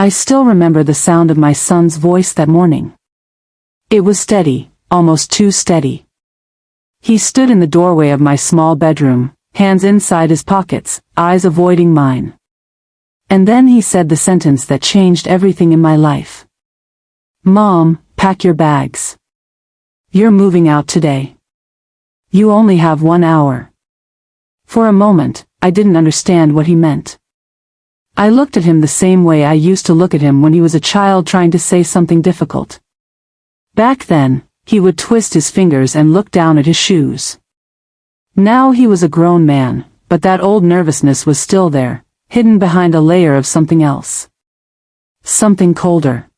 I still remember the sound of my son's voice that morning. It was steady, almost too steady. He stood in the doorway of my small bedroom, hands inside his pockets, eyes avoiding mine. And then he said the sentence that changed everything in my life. "Mom, pack your bags. You're moving out today. You only have 1 hour." For a moment, I didn't understand what he meant. I looked at him the same way I used to look at him when he was a child trying to say something difficult. Back then, he would twist his fingers and look down at his shoes. Now he was a grown man, but that old nervousness was still there, hidden behind a layer of something else. Something colder.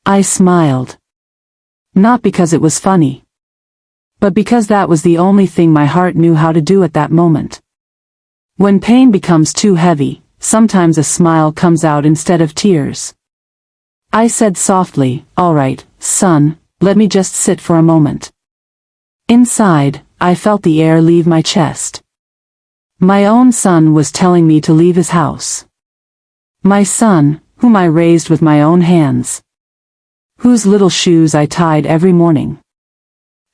I smiled. Not because it was funny, but because that was the only thing my heart knew how to do at that moment. When pain becomes too heavy, sometimes a smile comes out instead of tears. I said softly, "All right, son, let me just sit for a moment." Inside, I felt the air leave my chest. My own son was telling me to leave his house. My son, whom I raised with my own hands. Whose little shoes I tied every morning.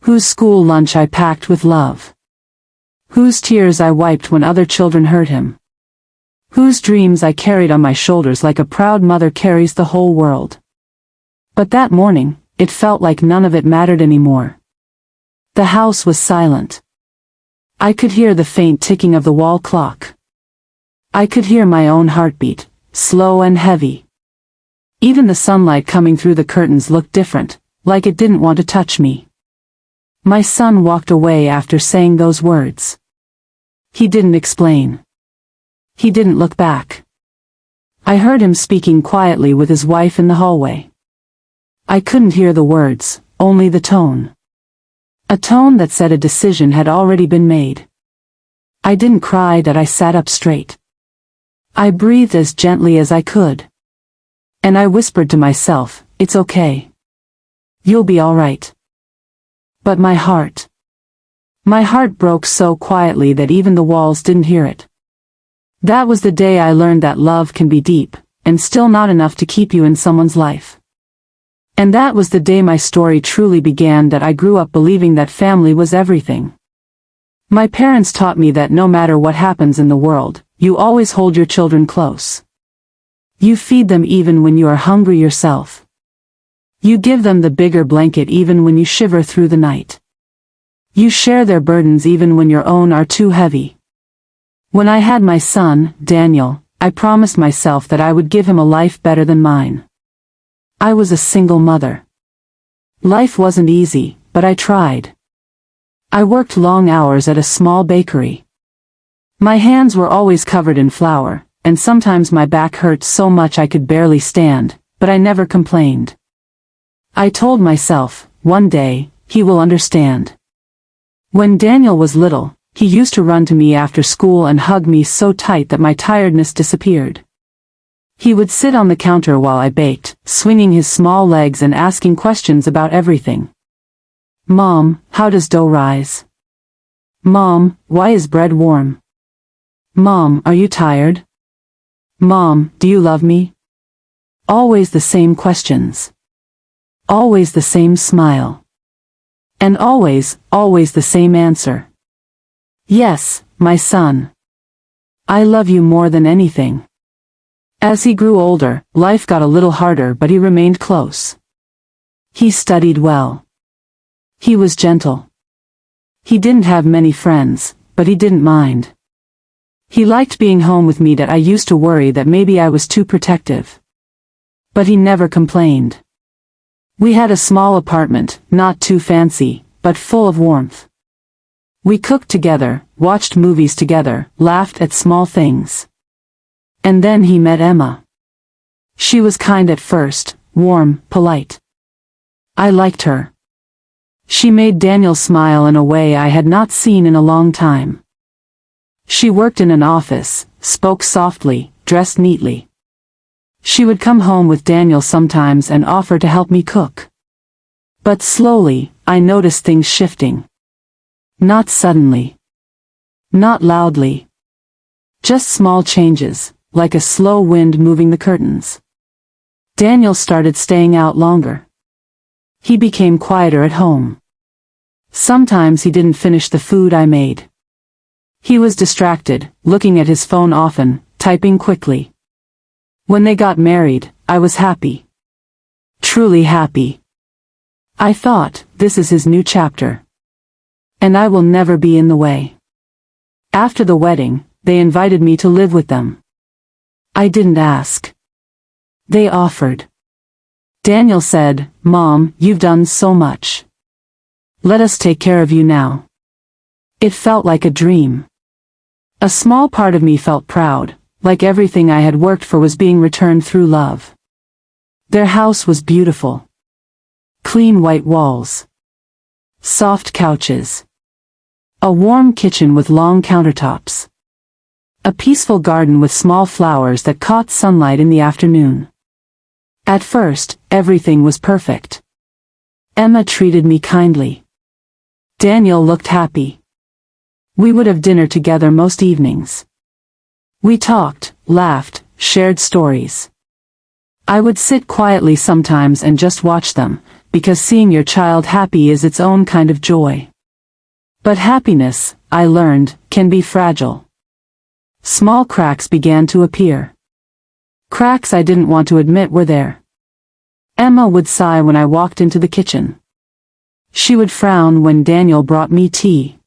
Whose school lunch I packed with love. Whose tears I wiped when other children hurt him. Whose dreams I carried on my shoulders like a proud mother carries the whole world. But that morning, it felt like none of it mattered anymore. The house was silent. I could hear the faint ticking of the wall clock. I could hear my own heartbeat, slow and heavy. Even the sunlight coming through the curtains looked different, like it didn't want to touch me. My son walked away after saying those words. He didn't explain. He didn't look back. I heard him speaking quietly with his wife in the hallway. I couldn't hear the words, only the tone. A tone that said a decision had already been made. I didn't cry that I sat up straight. I breathed as gently as I could. And I whispered to myself, "It's okay. You'll be all right." But my heart broke so quietly that even the walls didn't hear it. That was the day I learned that love can be deep, and still not enough to keep you in someone's life. And that was the day my story truly began, that I grew up believing that family was everything. My parents taught me that no matter what happens in the world, you always hold your children close. You feed them even when you are hungry yourself. You give them the bigger blanket even when you shiver through the night. You share their burdens even when your own are too heavy. When I had my son, Daniel, I promised myself that I would give him a life better than mine. I was a single mother. Life wasn't easy, but I tried. I worked long hours at a small bakery. My hands were always covered in flour, and sometimes my back hurt so much I could barely stand, but I never complained. I told myself, one day, he will understand. When Daniel was little, he used to run to me after school and hug me so tight that my tiredness disappeared. He would sit on the counter while I baked, swinging his small legs and asking questions about everything. "Mom, how does dough rise? Mom, why is bread warm? Mom, are you tired? Mom, do you love me?" Always the same questions. Always the same smile. And always the same answer. "Yes, my son. I love you more than anything." As he grew older, life got a little harder, but he remained close. He studied well. He was gentle. He didn't have many friends, but he didn't mind. He liked being home with me. That I used to worry that maybe I was too protective. But he never complained. We had a small apartment, not too fancy, but full of warmth. We cooked together, watched movies together, laughed at small things. And then he met Emma. She was kind at first, warm, polite. I liked her. She made Daniel smile in a way I had not seen in a long time. She worked in an office, spoke softly, dressed neatly. She would come home with Daniel sometimes and offer to help me cook. But slowly, I noticed things shifting. Not suddenly. Not loudly. Just small changes, like a slow wind moving the curtains. Daniel started staying out longer. He became quieter at home. Sometimes he didn't finish the food I made. He was distracted, looking at his phone often, typing quickly. When they got married, I was happy. Truly happy. I thought, this is his new chapter. And I will never be in the way. After the wedding, they invited me to live with them. I didn't ask. They offered. Daniel said, "Mom, you've done so much. Let us take care of you now." It felt like a dream. A small part of me felt proud, like everything I had worked for was being returned through love. Their house was beautiful. Clean white walls. Soft couches. A warm kitchen with long countertops. A peaceful garden with small flowers that caught sunlight in the afternoon. At first, everything was perfect. Emma treated me kindly. Daniel looked happy. We would have dinner together most evenings. We talked, laughed, shared stories. I would sit quietly sometimes and just watch them, because seeing your child happy is its own kind of joy. But happiness, I learned, can be fragile. Small cracks began to appear. Cracks I didn't want to admit were there. Emma would sigh when I walked into the kitchen. She would frown when Daniel brought me tea.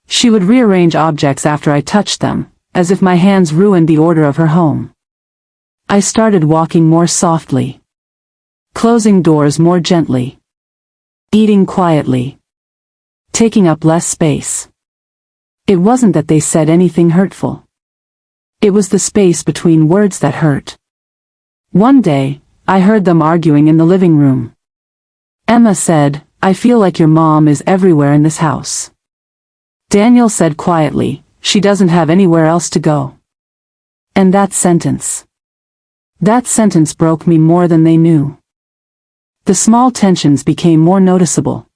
She would rearrange objects after I touched them, as if my hands ruined the order of her home. I started walking more softly. Closing doors more gently. Eating quietly. Taking up less space. It wasn't that they said anything hurtful. It was the space between words that hurt. One day, I heard them arguing in the living room. Emma said, "I feel like your mom is everywhere in this house." Daniel said quietly, "She doesn't have anywhere else to go." And that sentence broke me more than they knew. The small tensions became more noticeable.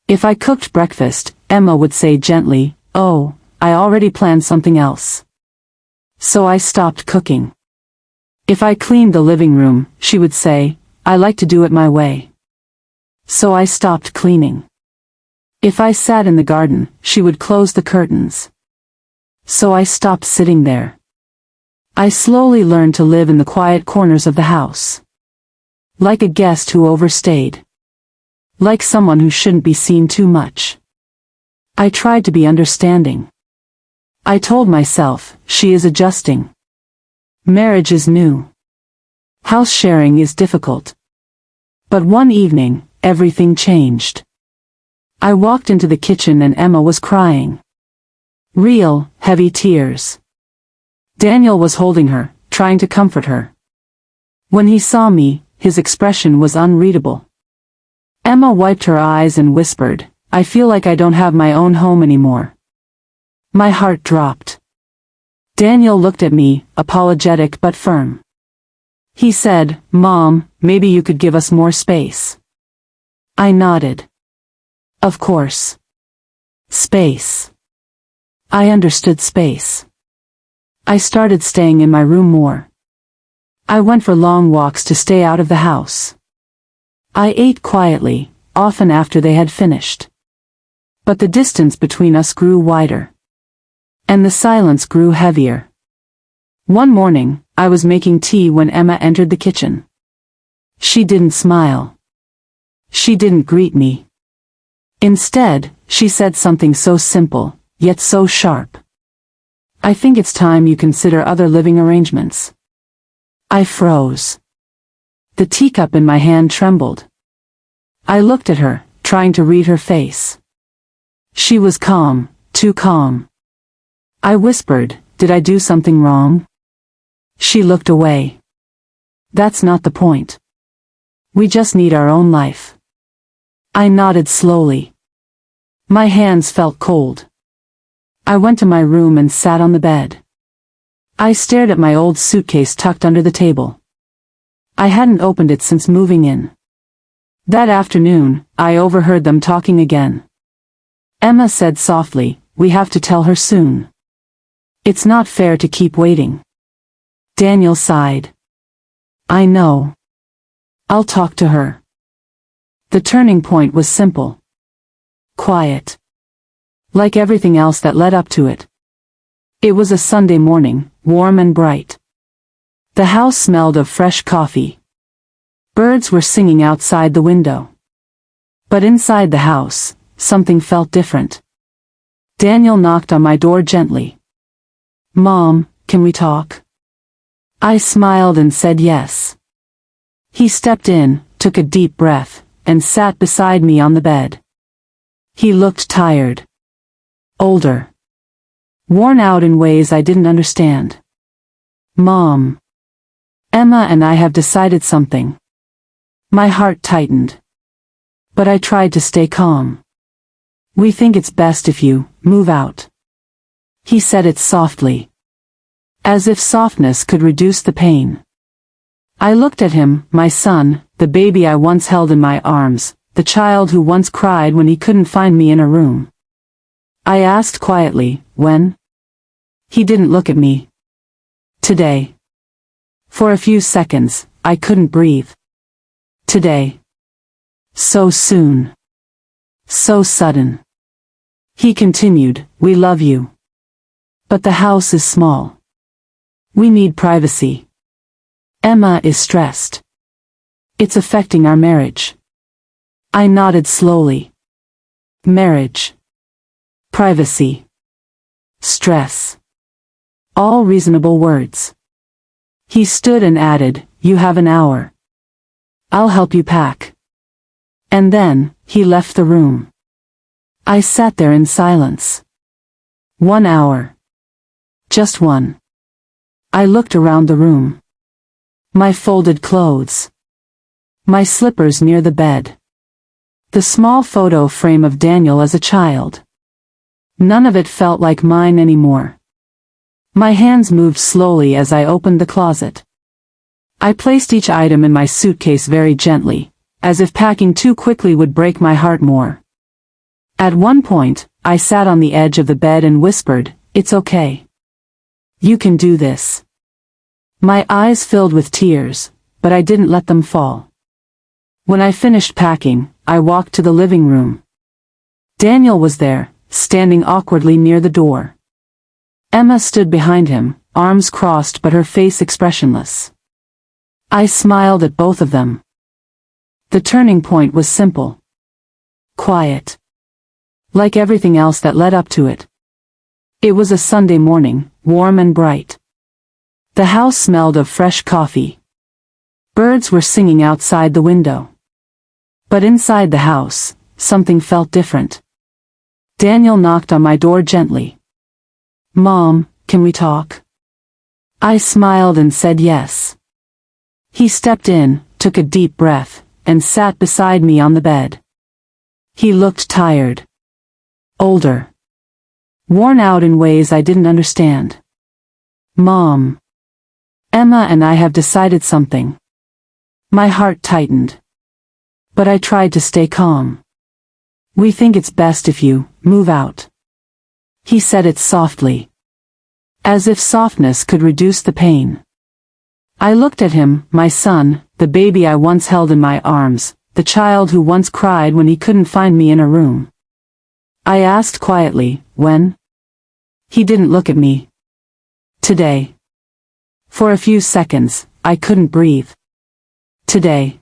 If I cooked breakfast, Emma would say gently, "Oh, I already planned something else." So I stopped cooking. If I cleaned the living room, she would say, "I like to do it my way." So I stopped cleaning. If I sat in the garden, she would close the curtains. So I stopped sitting there. I slowly learned to live in the quiet corners of the house. Like a guest who overstayed. Like someone who shouldn't be seen too much. I tried to be understanding. I told myself, she is adjusting. Marriage is new. House sharing is difficult. But one evening, everything changed. I walked into the kitchen and Emma was crying. Real, heavy tears. Daniel was holding her, trying to comfort her. When he saw me, his expression was unreadable. Emma wiped her eyes and whispered, "I feel like I don't have my own home anymore." My heart dropped. Daniel looked at me, apologetic but firm. He said, "Mom, maybe you could give us more space." I nodded. Of course. Space. I understood space. I started staying in my room more. I went for long walks to stay out of the house. I ate quietly, often after they had finished. But the distance between us grew wider. And the silence grew heavier. One morning, I was making tea when Emma entered the kitchen. She didn't smile. She didn't greet me. Instead, she said something so simple, yet so sharp. "I think it's time you consider other living arrangements." I froze. The teacup in my hand trembled. I looked at her, trying to read her face. She was calm, too calm. I whispered, "Did I do something wrong?" She looked away. "That's not the point. We just need our own life." I nodded slowly. My hands felt cold. I went to my room and sat on the bed. I stared at my old suitcase tucked under the table. I hadn't opened it since moving in. That afternoon, I overheard them talking again. Emma said softly, "We have to tell her soon. It's not fair to keep waiting." Daniel sighed. "I know. I'll talk to her. The turning point was simple. Quiet. Like everything else that led up to it. It was a Sunday morning, warm and bright. The house smelled of fresh coffee. Birds were singing outside the window. But inside the house, something felt different. Daniel knocked on my door gently. "Mom, can we talk?" I smiled and said yes. He stepped in, took a deep breath, and sat beside me on the bed. He looked tired. Older. Worn out in ways I didn't understand. "Mom. Emma and I have decided something." My heart tightened. But I tried to stay calm. "We think it's best if you move out." He said it softly. As if softness could reduce the pain. I looked at him, my son, the baby I once held in my arms, the child who once cried when he couldn't find me in a room. I asked quietly, "When?" He didn't look at me. "Today." For a few seconds, I couldn't breathe. "Today. So soon. So sudden." He continued, "We love you. But the house is small. We need privacy. Emma is stressed. It's affecting our marriage." I nodded slowly. Marriage. Privacy. Stress. All reasonable words. He stood and added, "You have an hour. I'll help you pack." And then, he left the room. I sat there in silence. 1 hour. Just one. I looked around the room. My folded clothes. My slippers near the bed. The small photo frame of Daniel as a child. None of it felt like mine anymore. My hands moved slowly as I opened the closet. I placed each item in my suitcase very gently, as if packing too quickly would break my heart more. At one point, I sat on the edge of the bed and whispered, "It's okay. You can do this." My eyes filled with tears, but I didn't let them fall. When I finished packing, I walked to the living room. Daniel was there, standing awkwardly near the door. Emma stood behind him, arms crossed but her face expressionless. I smiled at both of them. The turning point was simple. Quiet. Like everything else that led up to it. It was a Sunday morning, warm and bright. The house smelled of fresh coffee. Birds were singing outside the window. But inside the house, something felt different. Daniel knocked on my door gently. "Mom, can we talk?" I smiled and said yes. He stepped in, took a deep breath, and sat beside me on the bed. He looked tired. Older. Worn out in ways I didn't understand. "Mom. Emma and I have decided something." My heart tightened. But I tried to stay calm. "We think it's best if you move out." He said it softly. As if softness could reduce the pain. I looked at him, my son, the baby I once held in my arms, the child who once cried when he couldn't find me in a room. I asked quietly, "When?" He didn't look at me. "Today." For a few seconds, I couldn't breathe. "Today.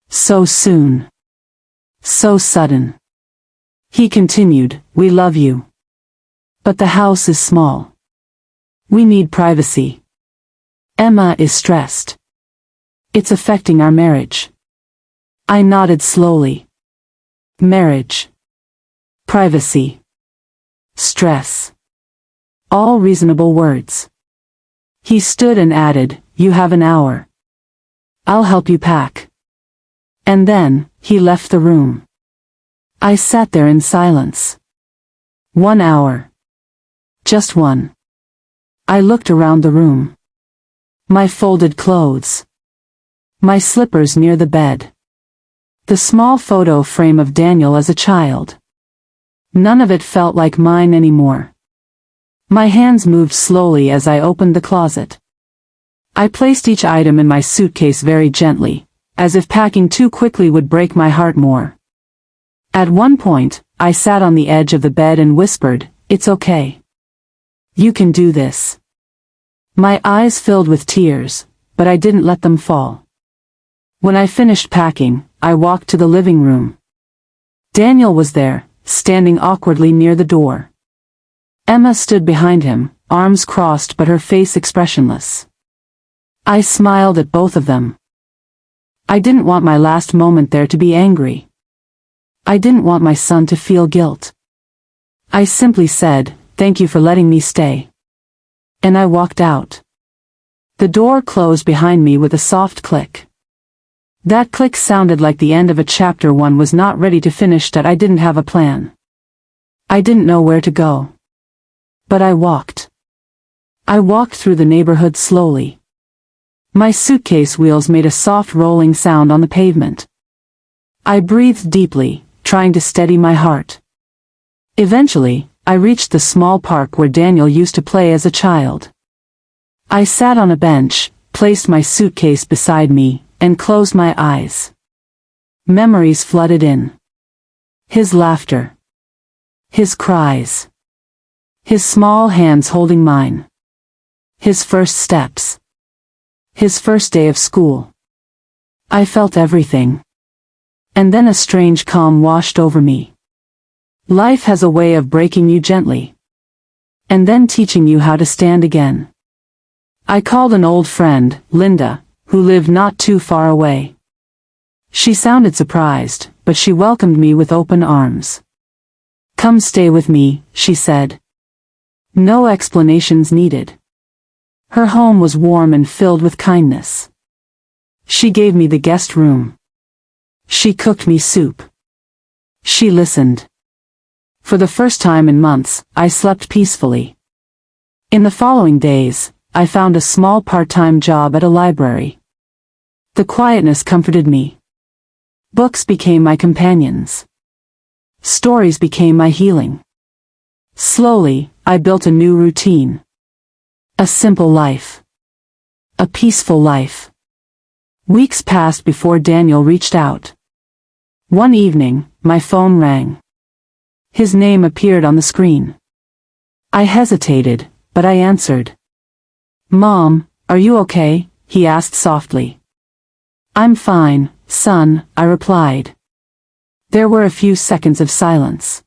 So soon. So sudden." He continued, "We love you. But the house is small. We need privacy. Emma is stressed. It's affecting our marriage." I nodded slowly. Marriage. Privacy. Stress. All reasonable words. He stood and added, "You have an hour. I'll help you pack." And then, he left the room. I sat there in silence. 1 hour. Just one. I looked around the room. My folded clothes. My slippers near the bed. The small photo frame of Daniel as a child. None of it felt like mine anymore. My hands moved slowly as I opened the closet. I placed each item in my suitcase very gently, as if packing too quickly would break my heart more. At one point, I sat on the edge of the bed and whispered, "It's okay. You can do this." My eyes filled with tears, but I didn't let them fall. When I finished packing, I walked to the living room. Daniel was there, standing awkwardly near the door. Emma stood behind him, arms crossed but her face expressionless. I smiled at both of them. I didn't want my last moment there to be angry. I didn't want my son to feel guilt. I simply said, "Thank you for letting me stay." And I walked out. The door closed behind me with a soft click. That click sounded like the end of a chapter one was not ready to finish. That I didn't have a plan. I didn't know where to go. But I walked. I walked through the neighborhood slowly. My suitcase wheels made a soft rolling sound on the pavement. I breathed deeply, trying to steady my heart. Eventually, I reached the small park where Daniel used to play as a child. I sat on a bench, placed my suitcase beside me, and closed my eyes. Memories flooded in. His laughter. His cries. His small hands holding mine. His first steps. His first day of school. I felt everything. And then a strange calm washed over me. Life has a way of breaking you gently. And then teaching you how to stand again. I called an old friend, Linda, who lived not too far away. She sounded surprised, but she welcomed me with open arms. "Come stay with me," she said. No explanations needed. Her home was warm and filled with kindness. She gave me the guest room. She cooked me soup. She listened. For the first time in months, I slept peacefully. In the following days, I found a small part-time job at a library. The quietness comforted me. Books became my companions. Stories became my healing. Slowly, I built a new routine. A simple life. A peaceful life. Weeks passed before Daniel reached out. One evening, my phone rang. His name appeared on the screen. I hesitated, but I answered. "Mom, are you okay?" he asked softly. "I'm fine, son," I replied. There were a few seconds of silence.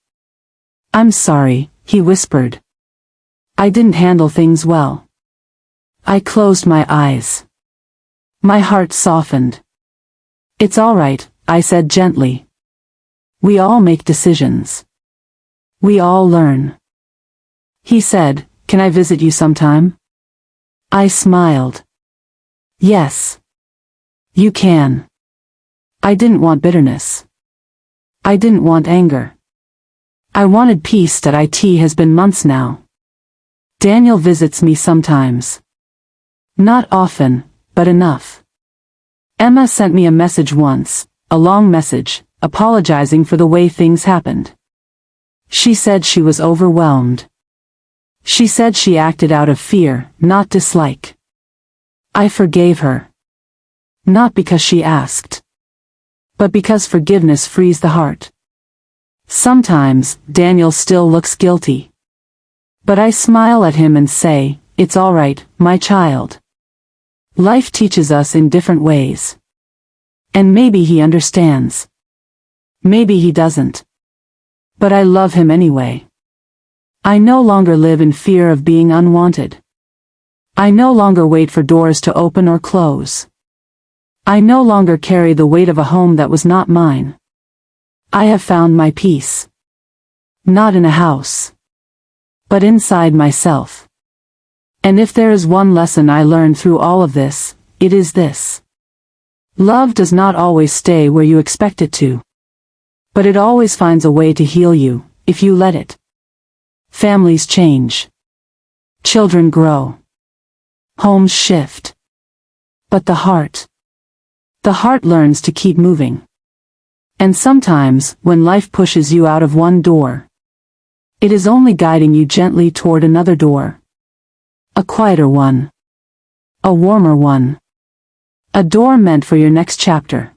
"I'm sorry," he whispered. "I didn't handle things well." I closed my eyes. My heart softened. "It's all right," I said gently. "We all make decisions. We all learn." He said, "Can I visit you sometime?" I smiled. "Yes. You can." I didn't want bitterness. I didn't want anger. I wanted peace. That it has been months now. Daniel visits me sometimes. Not often, but enough. Emma sent me a message once, a long message, apologizing for the way things happened. She said she was overwhelmed. She said she acted out of fear, not dislike. I forgave her. Not because she asked, but because forgiveness frees the heart. Sometimes, Daniel still looks guilty. But I smile at him and say, "It's all right, my child." Life teaches us in different ways. And maybe he understands. Maybe he doesn't. But I love him anyway. I no longer live in fear of being unwanted. I no longer wait for doors to open or close. I no longer carry the weight of a home that was not mine. I have found my peace. Not in a house, but inside myself. And if there is one lesson I learned through all of this, it is this. Love does not always stay where you expect it to. But it always finds a way to heal you, if you let it. Families change. Children grow. Homes shift. But the heart learns to keep moving. And sometimes, when life pushes you out of one door, it is only guiding you gently toward another door. A quieter one. A warmer one. A door meant for your next chapter.